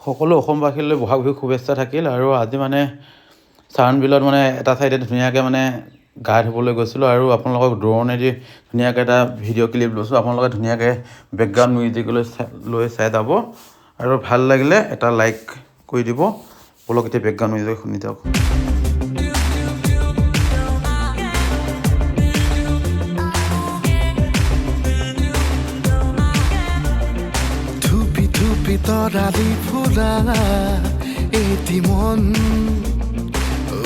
সকলো অসমবাসীলৈ বহাগ বিহুৰ শুভেচ্ছা থাকিল। আৰু আজি মানে চাৰণ বিলত মানে এটা চাইডে ধুনীয়াকৈ মানে গা ধুবলৈ গৈছিলোঁ আৰু আপোনালোকক ড্ৰোনেদি ধুনীয়াকৈ এটা ভিডিঅ' ক্লিপ লৈছোঁ। আপোনালোকে ধুনীয়াকৈ বেকগ্ৰাউণ্ড মিউজিকলৈ লৈ চাই যাব আৰু ভাল লাগিলে এটা লাইক কৰি দিব। বলক এতিয়া বেকগ্ৰাউণ্ড মিউজিক শুনি যাওক। তৰালি ফুলা এটি মন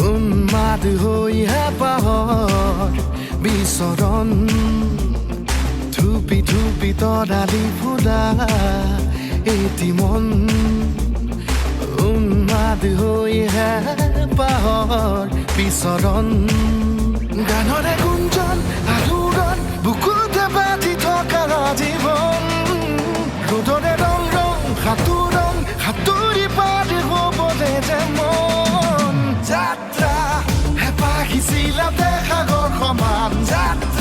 উন্মাদ হৈ হেঁপাহৰ বিচৰণ ধুপি ধুপি তৰালি ফুলা এটি মন উন্মাদ হৈ হেঁপাহৰ বিচৰণ গানৰে গুঞ্জন আলোড়ন বুকুতে বাজি থকা জীৱন ৰ'দৰে ৰং সাঁতোৰং সাঁতুৰি পাৰি হ'বলে যে মন যাত্ৰা হেঁপাহিছিলা সাগৰ সমান যাত্ৰা